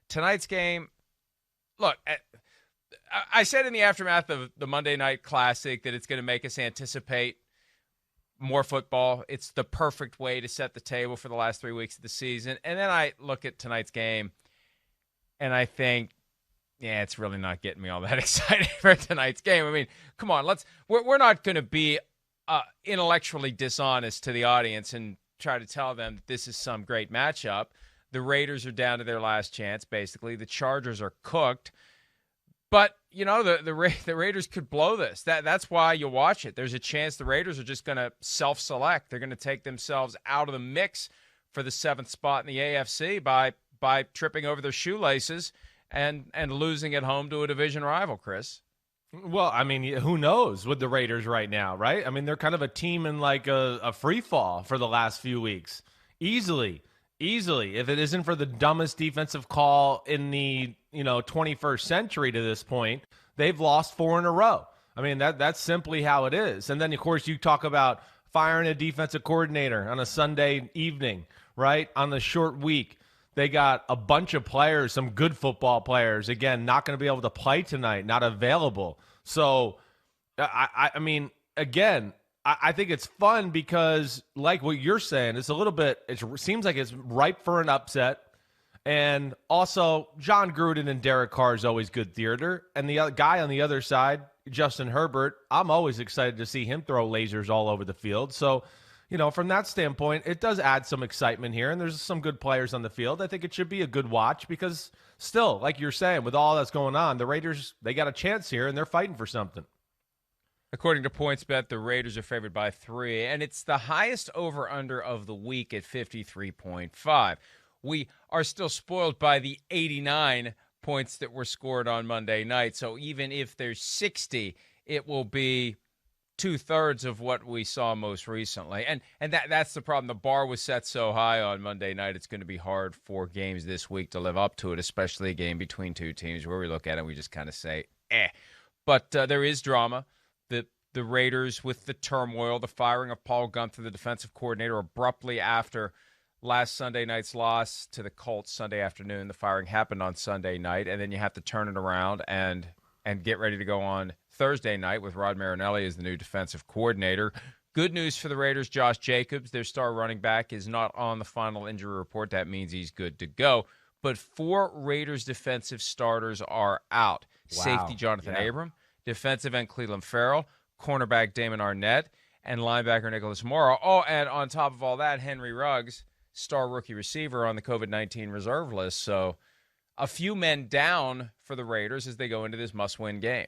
tonight's game, look, I said in the aftermath of the Monday Night Classic that it's going to make us anticipate more football. It's the perfect way to set the table for the last 3 weeks of the season. And then I look at tonight's game, and I think, yeah, it's really not getting me all that excited for tonight's game. I mean, come on, we're not going to be intellectually dishonest to the audience and try to tell them that this is some great matchup. The Raiders are down to their last chance, basically. The Chargers are cooked. But, you know, the Raiders could blow this. That's why you watch it. There's a chance the Raiders are just going to self-select. They're going to take themselves out of the mix for the 7th spot in the AFC by tripping over their shoelaces and losing at home to a division rival, Chris. Well, I mean, who knows with the Raiders right now, right? I mean, they're kind of a team in like a free fall for the last few weeks. Easily, if it isn't for the dumbest defensive call in the 21st century to this point, they've lost 4 in a row. I mean, that's simply how it is. And then, of course, you talk about firing a defensive coordinator on a Sunday evening, right, on the short week. They got a bunch of players, some good football players, again, not going to be able to play tonight, not available. So, I mean, again, I think it's fun because, like what you're saying, it's a little bit, it seems like it's ripe for an upset. And also, Jon Gruden and Derek Carr is always good theater. And the other guy on the other side, Justin Herbert, I'm always excited to see him throw lasers all over the field. So, from that standpoint, it does add some excitement here, and there's some good players on the field. I think it should be a good watch because still, like you're saying, with all that's going on, the Raiders, they got a chance here, and they're fighting for something. According to PointsBet, the Raiders are favored by 3, and it's the highest over-under of the week at 53.5. We are still spoiled by the 89 points that were scored on Monday night, so even if there's 60, it will be 2/3 of what we saw most recently. And that's the problem. The bar was set so high on Monday night, it's going to be hard for games this week to live up to it, especially a game between two teams where we look at it and we just kind of say, eh. But there is drama. The Raiders with the turmoil, the firing of Paul Gunther, the defensive coordinator, abruptly after last Sunday night's loss to the Colts Sunday afternoon. The firing happened on Sunday night, and then you have to turn it around and get ready to go on Thursday night with Rod Marinelli as the new defensive coordinator. Good news for the Raiders, Josh Jacobs, their star running back, is not on the final injury report. That means he's good to go. But 4 Raiders defensive starters are out. Wow. Safety Jonathan Abram, defensive end Cleveland Farrell, cornerback Damon Arnett, and linebacker Nicholas Morrow. Oh, and on top of all that, Henry Ruggs, star rookie receiver, on the COVID-19 reserve list. So a few men down for the Raiders as they go into this must-win game.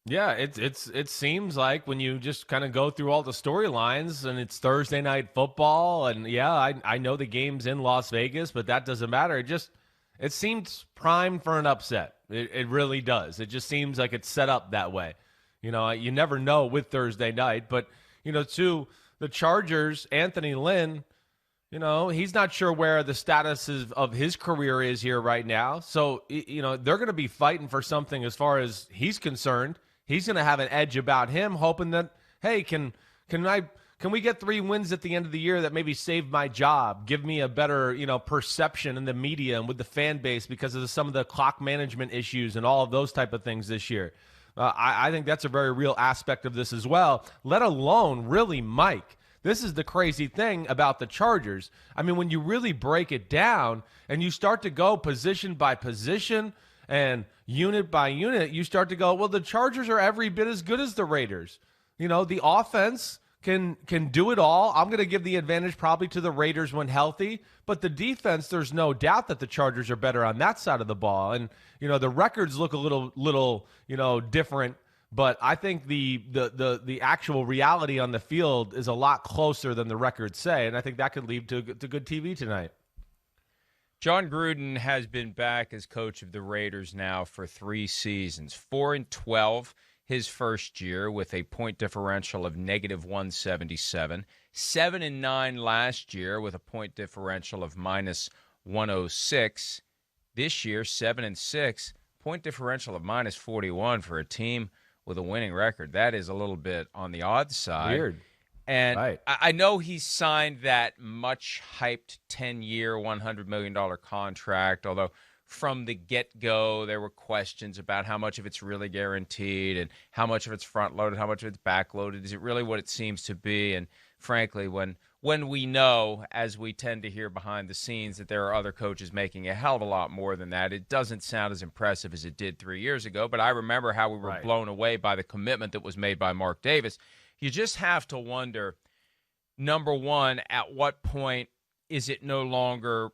Yeah, it seems like when you just kind of go through all the storylines and it's Thursday night football, and yeah, I know the game's in Las Vegas, but that doesn't matter. It seems primed for an upset. It really does. It just seems like it's set up that way. You never know with Thursday night, but to the Chargers, Anthony Lynn, he's not sure where the status of his career is here right now. So, they're going to be fighting for something as far as he's concerned. He's going to have an edge about him, hoping that, hey, can we get 3 wins at the end of the year that maybe save my job, give me a better, perception in the media and with the fan base because of some of the clock management issues and all of those type of things this year. I think that's a very real aspect of this as well, let alone really Mike. This is the crazy thing about the Chargers. I mean, when you really break it down and you start to go position by position and unit by unit, you start to go, well, the Chargers are every bit as good as the Raiders. The offense can do it all. I'm going to give the advantage probably to the Raiders when healthy, but the defense, there's no doubt that the Chargers are better on that side of the ball. And, the records look a little different. But I think the actual reality on the field is a lot closer than the records say, and I think that could lead to good TV tonight. Jon Gruden has been back as coach of the Raiders now for 3 seasons, 4-12 his first year with a point differential of -177, 7-9 last year with a point differential of -106. This year, 7-6, point differential of -41 for a team with a winning record. That is a little bit on the odd side. Weird. And right. I know he signed that much-hyped 10-year, $100 million contract, although from the get-go, there were questions about how much of it's really guaranteed and how much of it's front-loaded, how much of it's back-loaded. Is it really what it seems to be? And frankly, when we know, as we tend to hear behind the scenes, that there are other coaches making a hell of a lot more than that, it doesn't sound as impressive as it did 3 years ago. But I remember how we were blown away by the commitment that was made by Mark Davis. You just have to wonder, number one, at what point is it no longer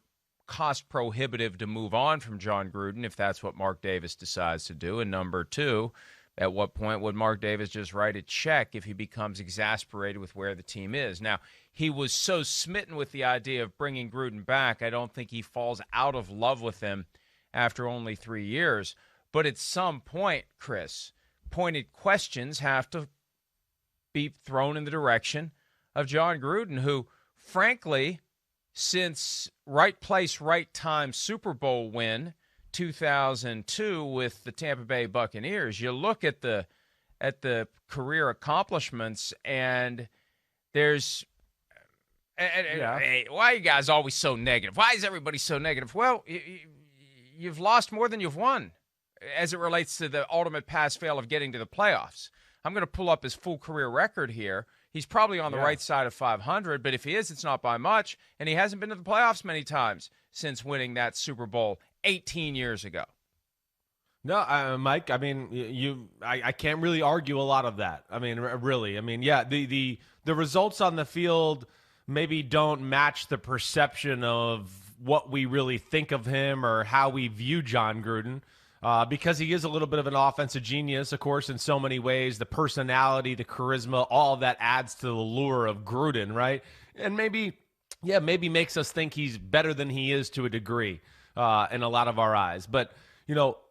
cost prohibitive to move on from Jon Gruden if that's what Mark Davis decides to do? And number two, at what point would Mark Davis just write a check if he becomes exasperated with where the team is? Now, he was so smitten with the idea of bringing Gruden back, I don't think he falls out of love with him after only 3 years. But at some point, Chris, pointed questions have to be thrown in the direction of Jon Gruden, who, frankly, since right place, right time Super Bowl win 2002 with the Tampa Bay Buccaneers, you look at the career accomplishments, and there's hey, why are you guys always so negative? Why is everybody so negative? Well, you've lost more than you've won as it relates to the ultimate pass-fail of getting to the playoffs. I'm going to pull up his full career record here. He's probably on the right side of 500, but if he is, it's not by much, and he hasn't been to the playoffs many times since winning that Super Bowl 18 years ago. No, Mike, I mean, I can't really argue a lot of that. I mean, really. I mean, yeah, the results on the field maybe don't match the perception of what we really think of him or how we view Jon Gruden. Because he is a little bit of an offensive genius, of course, in so many ways. The personality, the charisma, all of that adds to the lure of Gruden, right? And maybe makes us think he's better than he is to a degree in a lot of our eyes. But,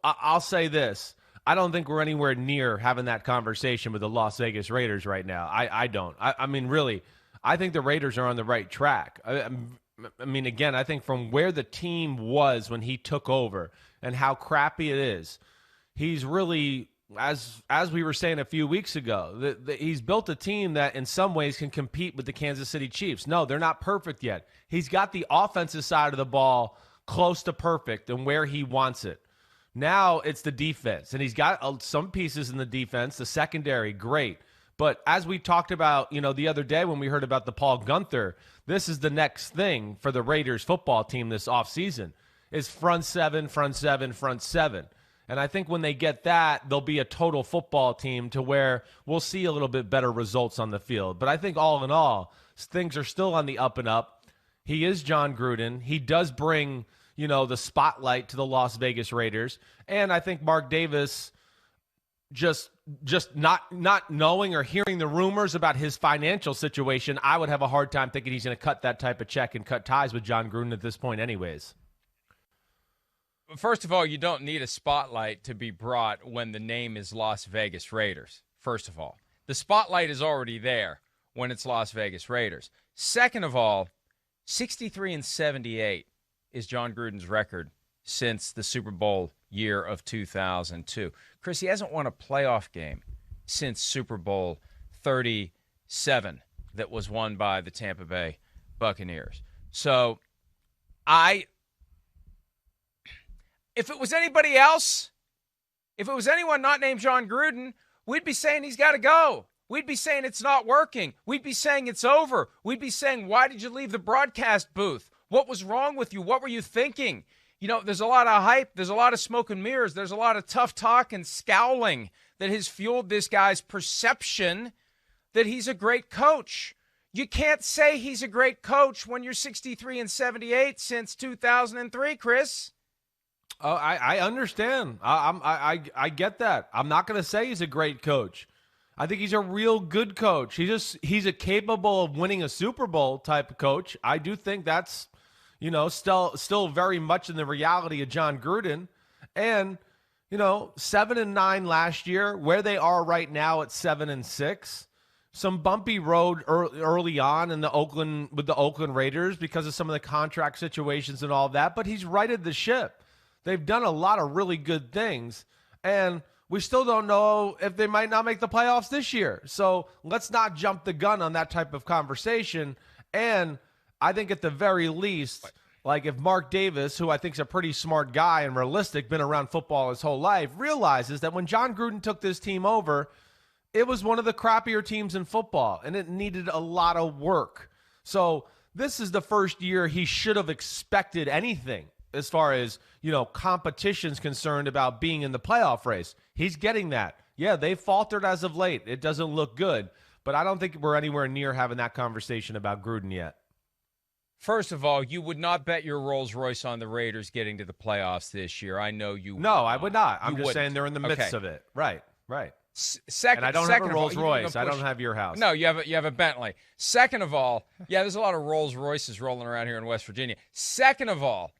I'll say this. I don't think we're anywhere near having that conversation with the Las Vegas Raiders right now. I don't. I mean, really, I think the Raiders are on the right track. I mean, again, I think from where the team was when he took over and how crappy it is, he's really, as we were saying a few weeks ago, he's built a team that in some ways can compete with the Kansas City Chiefs. No, they're not perfect yet. He's got the offensive side of the ball close to perfect and where he wants it. Now it's the defense, and he's got some pieces in the defense. The secondary, great. But as we talked about, the other day when we heard about the Paul Gunther, this is the next thing for the Raiders football team this offseason. Is front seven. And I think when they get that, they'll be a total football team to where we'll see a little bit better results on the field. But I think all in all, things are still on the up and up. He is Jon Gruden. He does bring, the spotlight to the Las Vegas Raiders. And I think Mark Davis just not knowing or hearing the rumors about his financial situation, I would have a hard time thinking he's going to cut that type of check and cut ties with Jon Gruden at this point anyways. First of all, you don't need a spotlight to be brought when the name is Las Vegas Raiders. First of all, the spotlight is already there when it's Las Vegas Raiders. Second of all, 63-78 is Jon Gruden's record since the Super Bowl year of 2002. Chris, he hasn't won a playoff game since Super Bowl 37 that was won by the Tampa Bay Buccaneers. So if it was anybody else, if it was anyone not named Jon Gruden, we'd be saying he's got to go. We'd be saying it's not working. We'd be saying it's over. We'd be saying, why did you leave the broadcast booth? What was wrong with you? What were you thinking? There's a lot of hype. There's a lot of smoke and mirrors. There's a lot of tough talk and scowling that has fueled this guy's perception that he's a great coach. You can't say he's a great coach when you're 63-78 since 2003, Chris. Oh, I understand. I get that. I'm not going to say he's a great coach. I think he's a real good coach. He's a capable of winning a Super Bowl type of coach. I do think that's, still very much in the reality of Jon Gruden. And, 7-9 last year, where they are right now at 7-6. Some bumpy road early on with the Oakland Raiders because of some of the contract situations and all that, but he's righted the ship. They've done a lot of really good things, and we still don't know if they might not make the playoffs this year. So let's not jump the gun on that type of conversation. And I think at the very least, Like if Mark Davis, who I think is a pretty smart guy and realistic, been around football his whole life, realizes that when Jon Gruden took this team over, it was one of the crappier teams in football, and it needed a lot of work. So this is the first year he should have expected anything as far as, competition's concerned about being in the playoff race. He's getting that. Yeah, they faltered as of late. It doesn't look good. But I don't think we're anywhere near having that conversation about Gruden yet. First of all, you would not bet your Rolls Royce on the Raiders getting to the playoffs this year. I know you. No, I would not. I'm You just wouldn't. saying they're in the midst of it. Right. Second, And I don't have second a of all, Rolls you didn't Royce. push- I don't have your house. No, you have a Bentley. Second of all, there's a lot of Rolls Royces rolling around here in West Virginia. Second of all,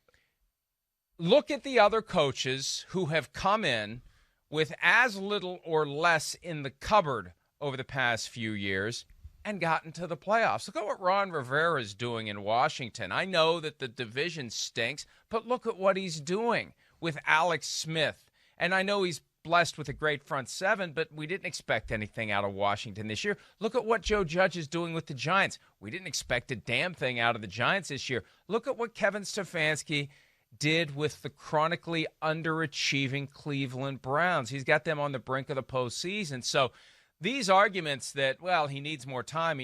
look at the other coaches who have come in with as little or less in the cupboard over the past few years and gotten to the playoffs. Look at what Ron Rivera is doing in Washington. I know that the division stinks, but look at what he's doing with Alex Smith. And I know he's blessed with a great front seven, but we didn't expect anything out of Washington this year. Look at what Joe Judge is doing with the Giants. We didn't expect a damn thing out of the Giants this year. Look at what Kevin Stefanski did with the chronically underachieving Cleveland Browns. He's got them on the brink of the postseason. So these arguments that, he needs more time,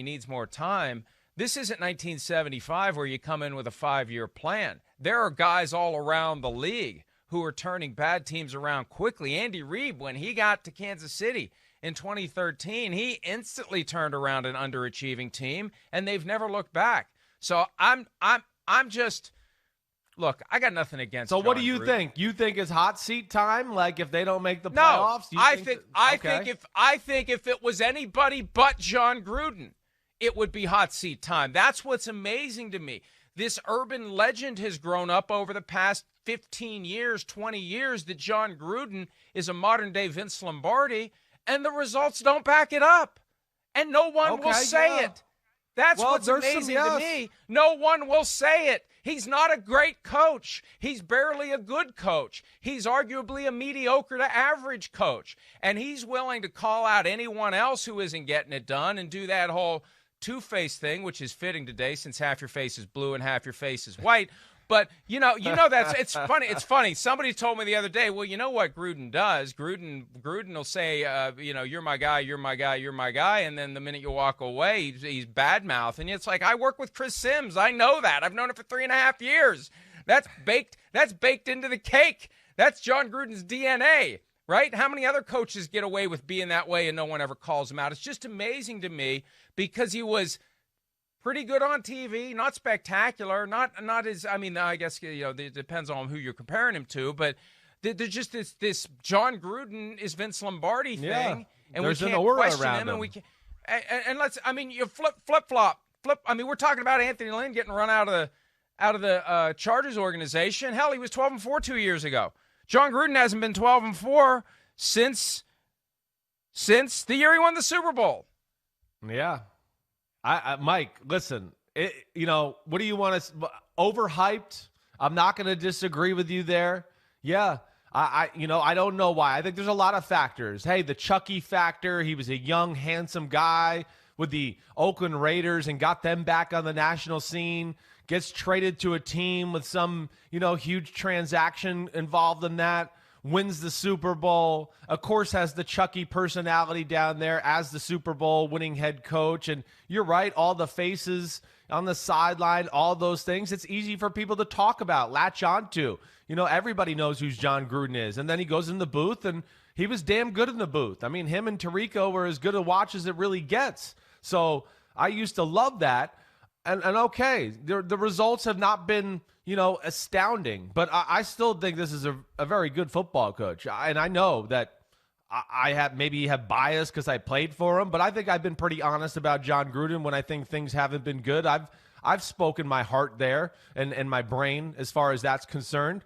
this isn't 1975 where you come in with a 5-year plan. There are guys all around the league who are turning bad teams around quickly. Andy Reid, when he got to Kansas City in 2013, he instantly turned around an underachieving team, and they've never looked back. So I'm just... Look, I got nothing against. So Jon what do you Gruden. think? You think it's hot seat time? Like if they don't make the playoffs? I think if it was anybody but Jon Gruden, it would be hot seat time. That's what's amazing to me. This urban legend has grown up over the past 15 years, 20 years that Jon Gruden is a modern day Vince Lombardi, and the results don't back it up. And no one will say it. That's what's amazing to me. No one will say it. He's not a great coach. He's barely a good coach. He's arguably a mediocre to average coach. And he's willing to call out anyone else who isn't getting it done and do that whole two-face thing, which is fitting today since half your face is blue and half your face is white. But, it's funny. It's funny. Somebody told me the other day, well, you know what Gruden does? Gruden will say, you're my guy, you're my guy, you're my guy. And then the minute you walk away, he's bad-mouth. And it's like, I work with Chris Simms. I know that. I've known it for 3.5 years. That's baked into the cake. That's Jon Gruden's DNA, right? How many other coaches get away with being that way and no one ever calls him out? It's just amazing to me because he was pretty good on TV, not spectacular, not as, I guess, it depends on who you're comparing him to, but there's just this Jon Gruden is Vince Lombardi thing, and we can't question him, and we can, and let's, you flip-flop. We're talking about Anthony Lynn getting run out of the Chargers organization. Hell, he was 12-4 2 years ago. Jon Gruden hasn't been 12-4 since the year he won the Super Bowl. Yeah. Mike, listen, what do you want to overhyped? I'm not going to disagree with you there. Yeah. I don't know why. I think there's a lot of factors. Hey, the Chucky factor. He was a young, handsome guy with the Oakland Raiders and got them back on the national scene. Gets traded to a team with some, huge transaction involved in that. Wins the Super Bowl, of course, has the Chucky personality down there as the Super Bowl winning head coach. And you're right, all the faces on the sideline, all those things, it's easy for people to talk about, latch onto. Everybody knows who Jon Gruden is. And then he goes in the booth, and he was damn good in the booth. Him and Tirico were as good a watch as it really gets. So I used to love that. And okay, the results have not been, astounding. But I still think this is a very good football coach. And I know that I have bias because I played for him. But I think I've been pretty honest about Jon Gruden when I think things haven't been good. I've spoken my heart there and my brain as far as that's concerned.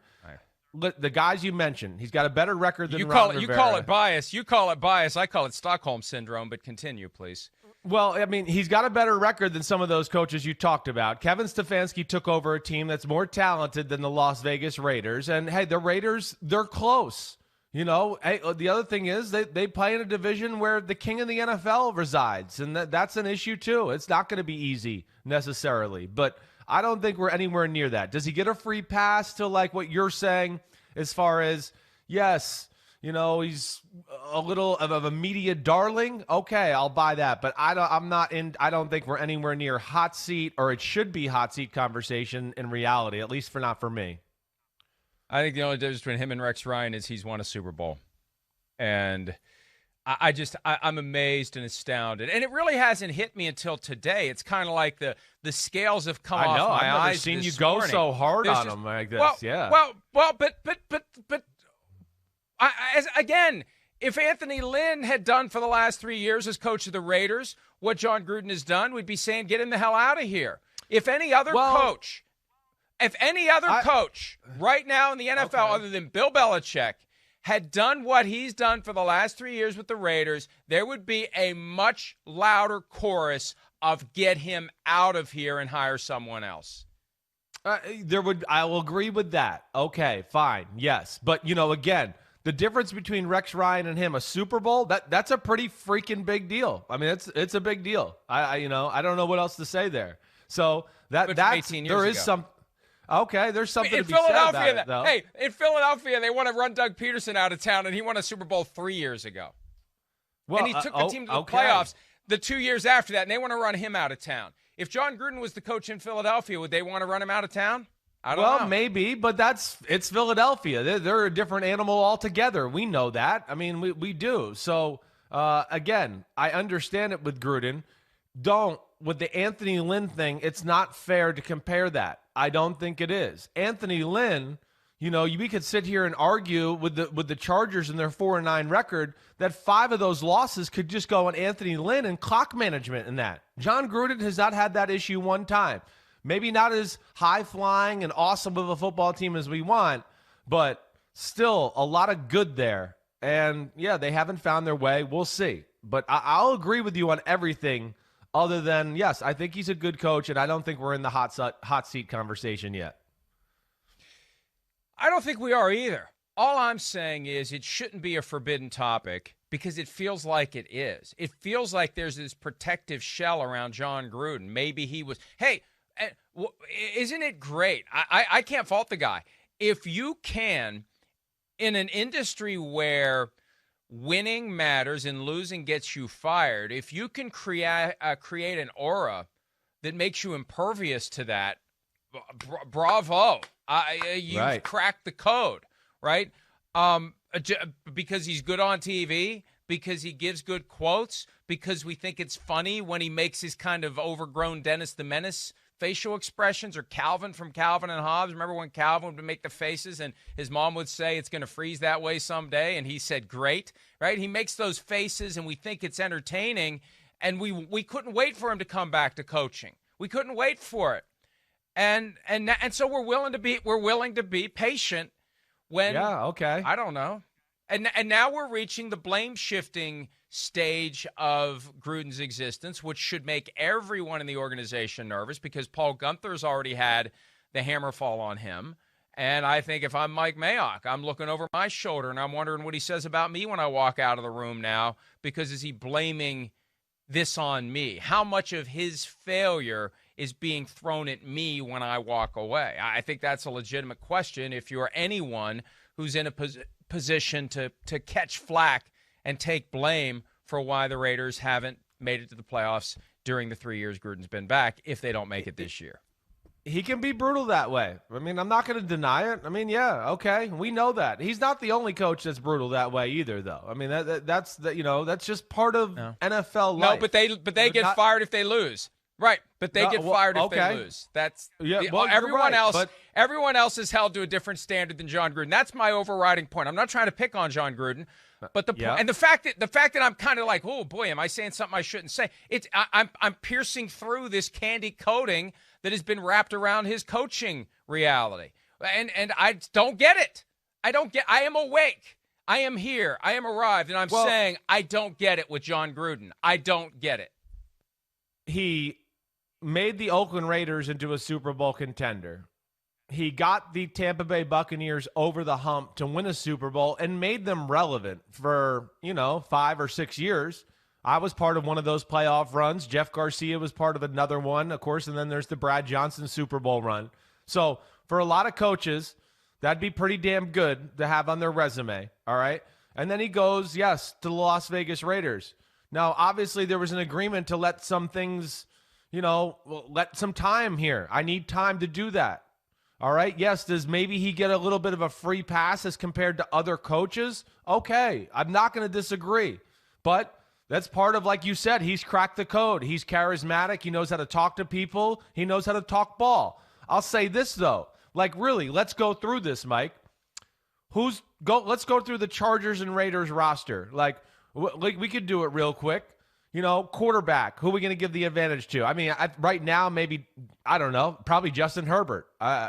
Right. The guys you mentioned, he's got a better record than Ron Rivera. You call it bias. You call it bias. I call it Stockholm Syndrome. But continue, please. Well, he's got a better record than some of those coaches you talked about. Kevin Stefanski took over a team that's more talented than the Las Vegas Raiders. And, hey, the Raiders, they're close. Hey, the other thing is they play in a division where the king of the NFL resides. And that's an issue, too. It's not going to be easy necessarily. But I don't think we're anywhere near that. Does he get a free pass to like what you're saying as far as, yes, he's a little of a media darling? Okay, I'll buy that. But I don't think we're anywhere near hot seat, or it should be hot seat conversation in reality, at least not for me. I think the only difference between him and Rex Ryan is he's won a Super Bowl. And I'm amazed and astounded. And it really hasn't hit me until today. It's kind of like the scales have come off my eyes. I've never seen you go so hard on him like this. But again, if Anthony Lynn had done for the last 3 years as coach of the Raiders what Jon Gruden has done, we'd be saying, get him the hell out of here. If any other coach right now in the NFL other than Bill Belichick had done what he's done for the last 3 years with the Raiders, there would be a much louder chorus of get him out of here and hire someone else. I will agree with that. Okay, fine. Yes. But, again, the difference between Rex Ryan and him, a Super Bowl, that's a pretty freaking big deal. I mean, it's a big deal. I don't know what else to say there. So that's 18 years there is ago. some. Okay, there's something to be Philadelphia, said about it, though. Hey, in Philadelphia, they want to run Doug Peterson out of town, and he won a Super Bowl 3 years ago. Well, and he took the team to the playoffs the 2 years after that, and they want to run him out of town. If Jon Gruden was the coach in Philadelphia, would they want to run him out of town? I don't know. Well, maybe, but it's Philadelphia. They're a different animal altogether. We know that. I mean, we do. So, again, I understand it with Gruden. With the Anthony Lynn thing, it's not fair to compare that. I don't think it is. Anthony Lynn, we could sit here and argue with the Chargers and their 4-9 record that 5 of those losses could just go on Anthony Lynn and clock management in that. Jon Gruden has not had that issue one time. Maybe not as high-flying and awesome of a football team as we want, but still a lot of good there. And, yeah, they haven't found their way. We'll see. But I'll agree with you on everything other than, yes, I think he's a good coach, and I don't think we're in the hot seat conversation yet. I don't think we are either. All I'm saying is it shouldn't be a forbidden topic because it feels like it is. It feels like there's this protective shell around Jon Gruden. Maybe he was, hey, isn't it great? I can't fault the guy. If you can, in an industry where winning matters and losing gets you fired, if you can create an aura that makes you impervious to that, bravo. You've cracked the code, right? Because he's good on TV, because he gives good quotes, because we think it's funny when he makes his kind of overgrown Dennis the Menace facial expressions, or Calvin from Calvin and Hobbes. Remember when Calvin would make the faces and his mom would say it's going to freeze that way someday, and he said great, right? He makes those faces and we think it's entertaining, and we couldn't wait for him to come back to coaching. We couldn't wait for it. And so we're willing to be patient when I don't know. And now we're reaching the blame shifting stage of Gruden's existence, which should make everyone in the organization nervous because Paul Gunther's already had the hammer fall on him. And I think if I'm Mike Mayock, I'm looking over my shoulder and I'm wondering what he says about me when I walk out of the room now, because is he blaming this on me? How much of his failure is being thrown at me when I walk away? I think that's a legitimate question if you're anyone who's in a position to catch flack and take blame for why the Raiders haven't made it to the playoffs during the 3 years Gruden's been back, if they don't make it this year. He can be brutal that way. I mean, I'm not going to deny it. I mean, yeah, okay, we know that. He's not the only coach that's brutal that way either, though. I mean, that's just part of NFL life. No, but they get fired if they lose. Right, but they get fired if they lose. That's everyone else. Everyone else is held to a different standard than Jon Gruden. That's my overriding point. I'm not trying to pick on Jon Gruden, but the fact that I'm kind of like, oh boy, am I saying something I shouldn't say? I'm piercing through this candy coating that has been wrapped around his coaching reality, and I don't get it. I am awake. I am here. I am arrived, and I'm saying I don't get it with Jon Gruden. I don't get it. He made the Oakland Raiders into a Super Bowl contender. He got the Tampa Bay Buccaneers over the hump to win a Super Bowl and made them relevant for, 5 or 6 years. I was part of one of those playoff runs. Jeff Garcia was part of another one, of course, and then there's the Brad Johnson Super Bowl run. So for a lot of coaches, that'd be pretty damn good to have on their resume, all right? And then he goes, yes, to the Las Vegas Raiders. Now, obviously, there was an agreement to let some things, let some time here. I need time to do that, all right? Yes, does maybe he get a little bit of a free pass as compared to other coaches? Okay, I'm not going to disagree, but that's part of, like you said, he's cracked the code. He's charismatic. He knows how to talk to people. He knows how to talk ball. I'll say this, though. Like, really, let's go through this, Mike. Let's go through the Chargers and Raiders roster. Like, we could do it real quick. Quarterback. Who are we going to give the advantage to? I mean, right now, maybe, I don't know, probably Justin Herbert.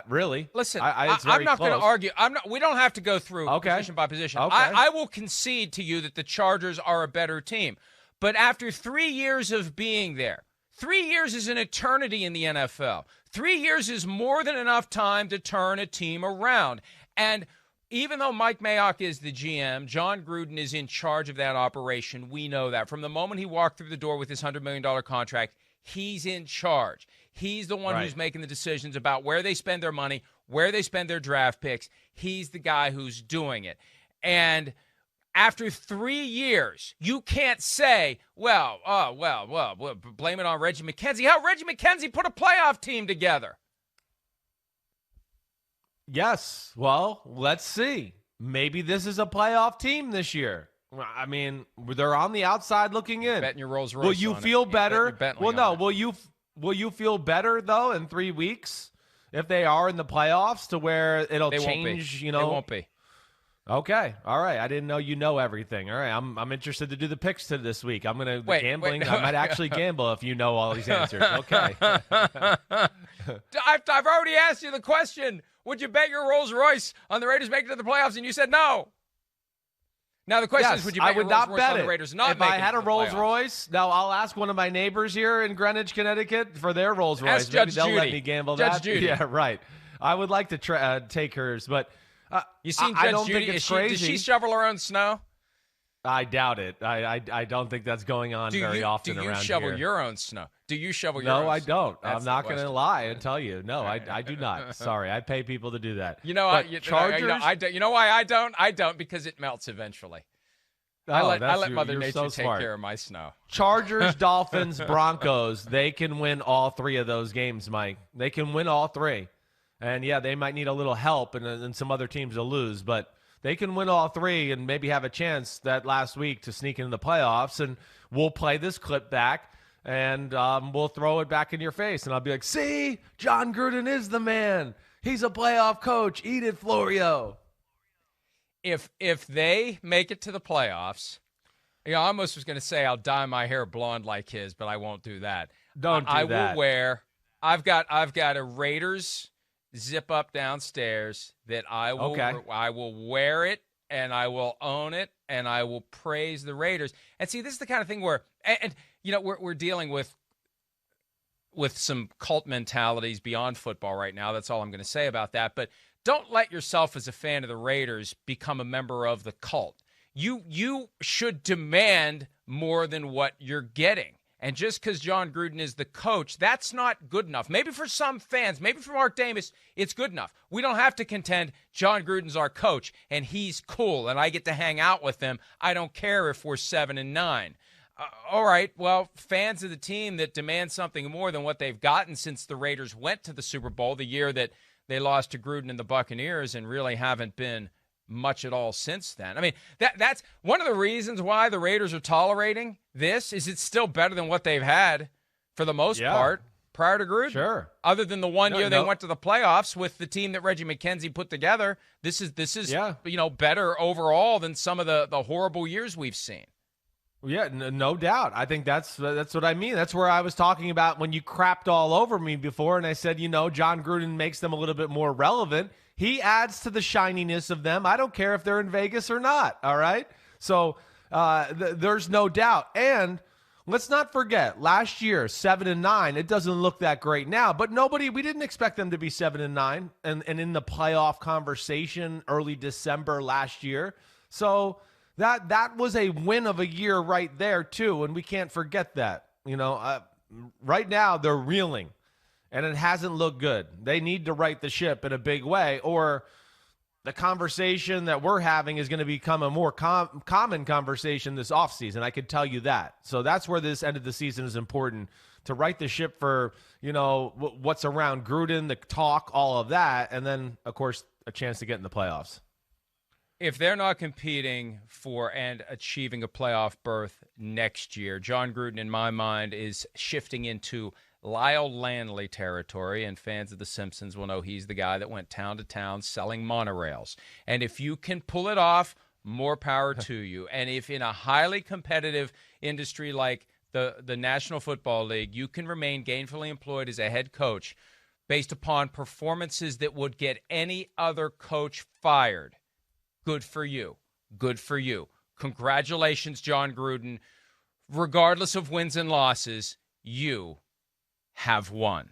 Really. Listen, I'm not going to argue. We don't have to go through position by position. Okay. I will concede to you that the Chargers are a better team. But after 3 years of being there, 3 years is an eternity in the NFL. 3 years is more than enough time to turn a team around. And even though Mike Mayock is the GM, Jon Gruden is in charge of that operation. We know that. From the moment he walked through the door with his $100 million contract, he's in charge. He's the one who's making the decisions about where they spend their money, where they spend their draft picks. He's the guy who's doing it. And after 3 years, you can't say, well, blame it on Reggie McKenzie. How Reggie McKenzie put a playoff team together? Yes. Well, let's see. Maybe this is a playoff team this year. I mean, they're on the outside looking in. Betting your Rolls Royce. Will you feel better? Well, no. Will you feel better though in 3 weeks if they are in the playoffs to where it'll change? They won't be. Okay. All right. I didn't know you know everything. All right. I'm interested to do the picks to this week. I'm going to gambling. I might actually gamble if you know all these answers. Okay. I've already asked you the question. Would you bet your Rolls Royce on the Raiders making it to the playoffs? And you said no. Now the question is, would you bet your Rolls Royce on the Raiders not making it to the playoffs? If I had a Rolls Royce, now I'll ask one of my neighbors here in Greenwich, Connecticut, for their Rolls Royce. Ask Judge Maybe they'll Judy. let me gamble Judge that. Judy. Yeah, right. I would like to take hers, but you seen I Judge don't Judy? think it's crazy. Does she shovel her own snow? I doubt it. I don't think that's going on very often around here. Do you shovel your own snow? Do you shovel your own own No, I snow? don't. I'm not going to lie and tell you. No, I do not. Sorry. I pay people to do that. You know, Chargers, you know why I don't? I don't because it melts eventually. I let Mother Nature take care of my snow. Chargers, Dolphins, Broncos, they can win all three of those games, Mike. They can win all three. And, yeah, they might need a little help and some other teams will lose. But they can win all three and maybe have a chance that last week to sneak into the playoffs. And we'll play this clip back, and we'll throw it back in your face. And I'll be like, see, Jon Gruden is the man. He's a playoff coach. Eat it, Florio. If they make it to the playoffs, I almost was going to say I'll dye my hair blonde like his, but I won't do that. Don't do that. I will wear. I've got a Raiders zip up downstairs that I will wear it, and I will own it, and I will praise the Raiders. And see, this is the kind of thing where we're dealing with some cult mentalities beyond football right now. That's all I'm going to say about that. But don't let yourself as a fan of the Raiders become a member of the cult. You should demand more than what you're getting. And just because Jon Gruden is the coach, that's not good enough. Maybe for some fans, maybe for Mark Davis, it's good enough. We don't have to contend Jon Gruden's our coach, and he's cool, and I get to hang out with him. I don't care if we're 7-9. All right, well, fans of the team that demand something more than what they've gotten since the Raiders went to the Super Bowl, the year that they lost to Gruden and the Buccaneers and really haven't been much at all since then. I mean, that's one of the reasons why the Raiders are tolerating this is it's still better than what they've had for the most part prior to Gruden. Sure. Other than the one year they went to the playoffs with the team that Reggie McKenzie put together, this is better overall than some of the horrible years we've seen. Yeah, no doubt. I think that's what I mean. That's where I was talking about when you crapped all over me before, and I said, Jon Gruden makes them a little bit more relevant. He adds to the shininess of them. I don't care if they're in Vegas or not, all right? So there's no doubt. And let's not forget, last year, 7-9, it doesn't look that great now, but we didn't expect them to be 7-9 and in the playoff conversation early December last year. So That was a win of a year right there too, and we can't forget that. Right now they're reeling, and it hasn't looked good. They need to right the ship in a big way, or the conversation that we're having is going to become a more common conversation this offseason. I can tell you that. So that's where this end of the season is important, to right the ship for, what's around Gruden, the talk, all of that. And then, of course, a chance to get in the playoffs. If they're not competing for and achieving a playoff berth next year, Jon Gruden, in my mind, is shifting into Lyle Landley territory, and fans of The Simpsons will know he's the guy that went town to town selling monorails. And if you can pull it off, more power to you. And if in a highly competitive industry like the National Football League, you can remain gainfully employed as a head coach based upon performances that would get any other coach fired, good for you. Good for you. Congratulations, Jon Gruden. Regardless of wins and losses, you have won.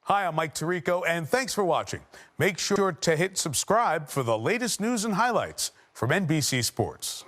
Hi, I'm Mike Tirico, and thanks for watching. Make sure to hit subscribe for the latest news and highlights from NBC Sports.